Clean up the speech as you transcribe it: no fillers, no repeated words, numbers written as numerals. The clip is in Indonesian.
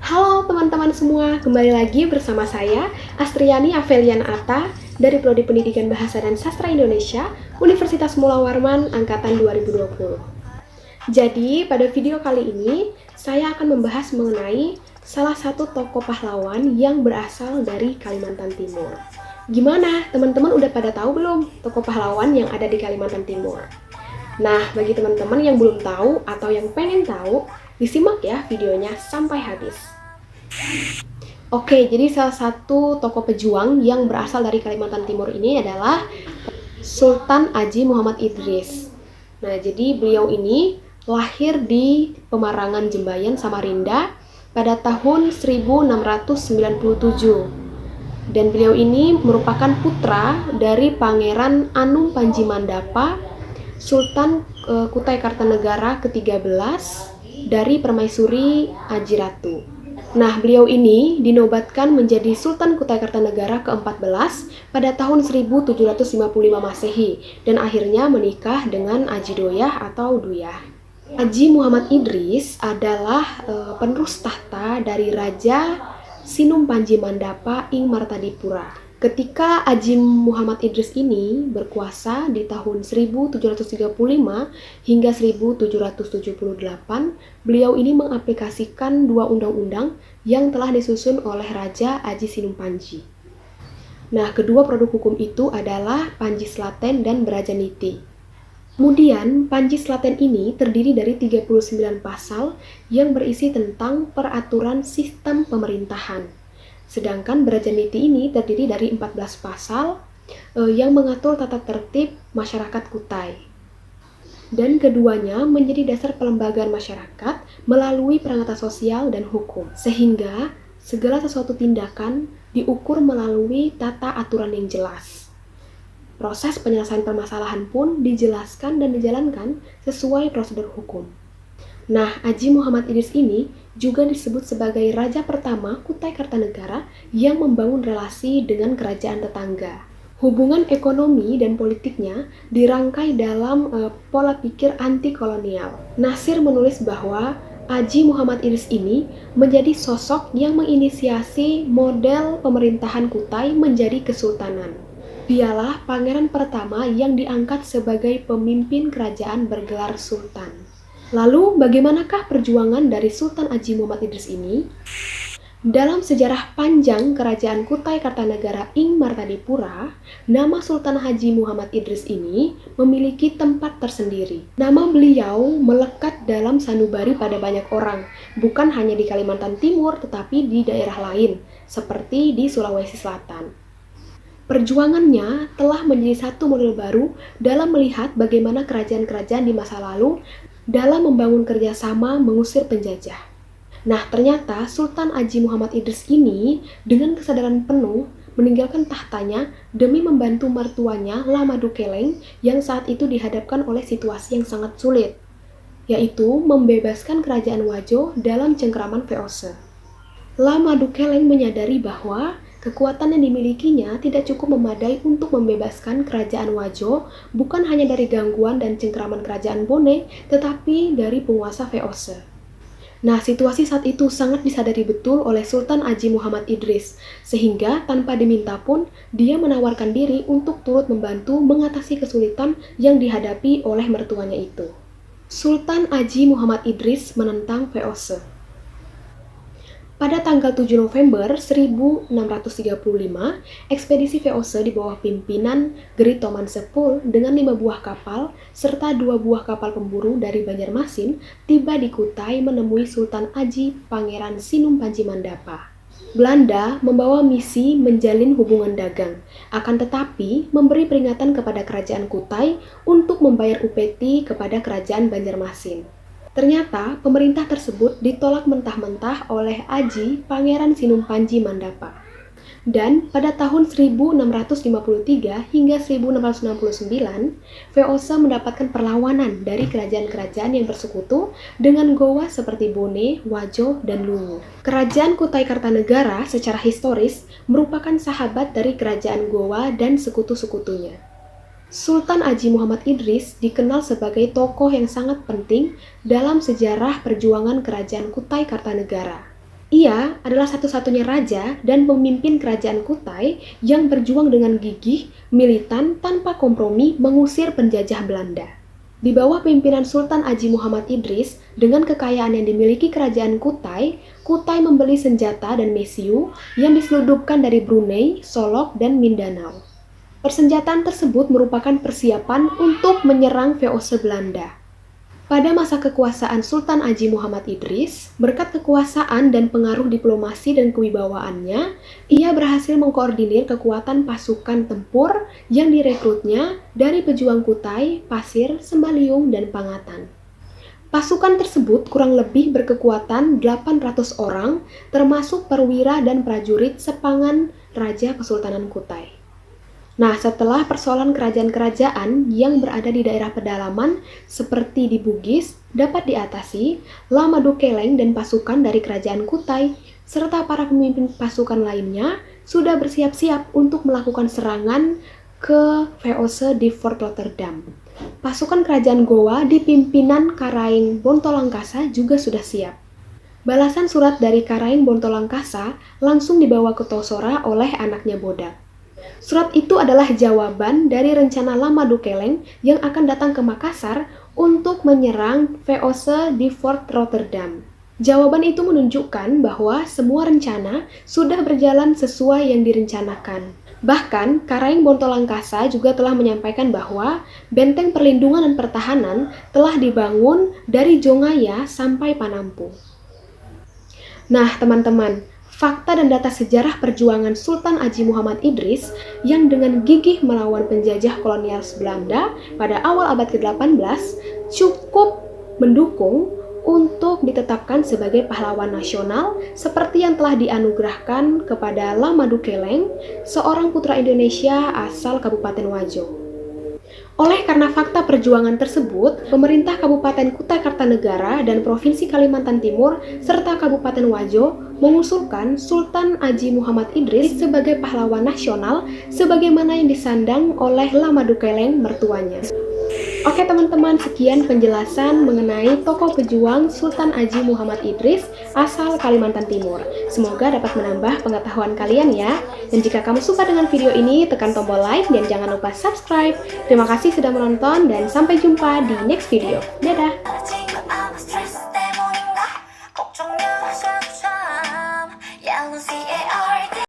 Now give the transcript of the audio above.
Halo teman-teman semua, kembali lagi bersama saya Astriani Aveliana Atta dari Prodi Pendidikan Bahasa dan Sastra Indonesia, Universitas Mula Warman Angkatan 2020. Jadi, pada video kali ini saya akan membahas mengenai salah satu tokoh pahlawan yang berasal dari Kalimantan Timur. Gimana? Teman-teman udah pada tahu belum tokoh pahlawan yang ada di Kalimantan Timur? Nah, bagi teman-teman yang belum tahu atau yang pengen tahu, disimak ya videonya sampai habis. Oke, jadi salah satu tokoh pejuang yang berasal dari Kalimantan Timur ini adalah Sultan Haji Muhammad Idris. Nah, jadi beliau ini lahir di Pemarangan Jembayan, Samarinda pada tahun 1697. Dan beliau ini merupakan putra dari Pangeran Anung Panji Mandapa, Sultan Kutai Kartanegara ke-13 dari Permaisuri Aji Ratu. Nah, beliau ini dinobatkan menjadi Sultan Kutai Kartanegara ke-14 pada tahun 1755 Masehi dan akhirnya menikah dengan Aji Doyah atau Duyah. Haji Muhammad Idris adalah penerus tahta dari Raja Sinum Panji Mandapa ing Martadipura. Ketika Haji Muhammad Idris ini berkuasa di tahun 1735 hingga 1778, beliau ini mengaplikasikan dua undang-undang yang telah disusun oleh Raja Haji Sinum Panji. Nah, kedua produk hukum itu adalah Panji Slaten dan Brajaniti. Kemudian, Panji Slaten ini terdiri dari 39 pasal yang berisi tentang peraturan sistem pemerintahan. Sedangkan Brajaniti ini terdiri dari 14 pasal yang mengatur tata tertib masyarakat Kutai. Dan keduanya menjadi dasar pelembagaan masyarakat melalui peranata sosial dan hukum. Sehingga segala sesuatu tindakan diukur melalui tata aturan yang jelas. Proses penyelesaian permasalahan pun dijelaskan dan dijalankan sesuai prosedur hukum. Nah, Haji Muhammad Idris ini juga disebut sebagai raja pertama Kutai Kartanegara yang membangun relasi dengan kerajaan tetangga. Hubungan ekonomi dan politiknya dirangkai dalam pola pikir anti-kolonial. Nasir menulis bahwa Haji Muhammad Idris ini menjadi sosok yang menginisiasi model pemerintahan Kutai menjadi kesultanan. Dialah pangeran pertama yang diangkat sebagai pemimpin kerajaan bergelar sultan. Lalu, bagaimanakah perjuangan dari Sultan Haji Muhammad Idris ini? Dalam sejarah panjang kerajaan Kutai Kartanegara ing Martadipura, nama Sultan Haji Muhammad Idris ini memiliki tempat tersendiri. Nama beliau melekat dalam sanubari pada banyak orang, bukan hanya di Kalimantan Timur tetapi di daerah lain, seperti di Sulawesi Selatan. Perjuangannya telah menjadi satu model baru dalam melihat bagaimana kerajaan-kerajaan di masa lalu dalam membangun kerjasama mengusir penjajah. Nah, ternyata Sultan Haji Muhammad Idris ini dengan kesadaran penuh meninggalkan tahtanya demi membantu mertuanya Lamadu Keleng yang saat itu dihadapkan oleh situasi yang sangat sulit, yaitu membebaskan kerajaan Wajo dalam cengkeraman VOC. Lamadu Keleng menyadari bahwa kekuatan yang dimilikinya tidak cukup memadai untuk membebaskan kerajaan Wajo bukan hanya dari gangguan dan cengkeraman kerajaan Bone, tetapi dari penguasa VOC. Nah, situasi saat itu sangat disadari betul oleh Sultan Haji Muhammad Idris, sehingga tanpa diminta pun dia menawarkan diri untuk turut membantu mengatasi kesulitan yang dihadapi oleh mertuanya itu. Sultan Haji Muhammad Idris menentang VOC. Pada tanggal 7 November 1635, ekspedisi VOC di bawah pimpinan Geritoman Sepul dengan 5 buah kapal serta 2 buah kapal pemburu dari Banjarmasin tiba di Kutai menemui Sultan Haji Pangeran Sinum Panji Mandapa. Belanda membawa misi menjalin hubungan dagang, akan tetapi memberi peringatan kepada kerajaan Kutai untuk membayar upeti kepada kerajaan Banjarmasin. Ternyata pemerintah tersebut ditolak mentah-mentah oleh Haji Pangeran Sinum Panji Mandapa. Dan pada tahun 1653 hingga 1669, VOC mendapatkan perlawanan dari kerajaan-kerajaan yang bersekutu dengan Gowa seperti Bone, Wajo, dan Luwu. Kerajaan Kutai Kartanegara secara historis merupakan sahabat dari kerajaan Gowa dan sekutu-sekutunya. Sultan Haji Muhammad Idris dikenal sebagai tokoh yang sangat penting dalam sejarah perjuangan Kerajaan Kutai Kartanegara. Ia adalah satu-satunya raja dan pemimpin Kerajaan Kutai yang berjuang dengan gigih, militan, tanpa kompromi mengusir penjajah Belanda. Di bawah pimpinan Sultan Haji Muhammad Idris, dengan kekayaan yang dimiliki Kerajaan Kutai, Kutai membeli senjata dan mesiu yang diselundupkan dari Brunei, Solok, dan Mindanao. Persenjataan tersebut merupakan persiapan untuk menyerang VOC Belanda. Pada masa kekuasaan Sultan Haji Muhammad Idris, berkat kekuasaan dan pengaruh diplomasi dan kewibawaannya, ia berhasil mengkoordinir kekuatan pasukan tempur yang direkrutnya dari pejuang Kutai, Pasir, Sembaliung, dan Pangatan. Pasukan tersebut kurang lebih berkekuatan 800 orang, termasuk perwira dan prajurit sepangan Raja Kesultanan Kutai. Nah, setelah persoalan kerajaan-kerajaan yang berada di daerah pedalaman seperti di Bugis dapat diatasi, Lama Dukeleng dan pasukan dari Kerajaan Kutai serta para pemimpin pasukan lainnya sudah bersiap-siap untuk melakukan serangan ke VOC di Fort Rotterdam. Pasukan Kerajaan Gowa di pimpinan Karaeng Bontolangkasa juga sudah siap. Balasan surat dari Karaeng Bontolangkasa langsung dibawa ke Tosora oleh anaknya Bodak. Surat itu adalah jawaban dari rencana Lama Dukeleng yang akan datang ke Makassar untuk menyerang VOC di Fort Rotterdam. Jawaban itu menunjukkan bahwa semua rencana sudah berjalan sesuai yang direncanakan. Bahkan, Karaeng Bontolangkasa juga telah menyampaikan bahwa benteng perlindungan dan pertahanan telah dibangun dari Jongaya sampai Panampu. Nah, teman-teman, fakta dan data sejarah perjuangan Sultan Haji Muhammad Idris yang dengan gigih melawan penjajah kolonial Belanda pada awal abad ke-18 cukup mendukung untuk ditetapkan sebagai pahlawan nasional seperti yang telah dianugerahkan kepada Lama Dukeleng, seorang putra Indonesia asal Kabupaten Wajo. Oleh karena fakta perjuangan tersebut, pemerintah Kabupaten Kutai Kartanegara dan Provinsi Kalimantan Timur serta Kabupaten Wajo mengusulkan Sultan Haji Muhammad Idris sebagai pahlawan nasional sebagaimana yang disandang oleh Lama Dukeleng mertuanya. Oke teman-teman, sekian penjelasan mengenai tokoh pejuang Sultan Haji Muhammad Idris asal Kalimantan Timur. Semoga dapat menambah pengetahuan kalian ya. Dan jika kamu suka dengan video ini, tekan tombol like dan jangan lupa subscribe. Terima kasih sudah menonton dan sampai jumpa di next video. Dadah!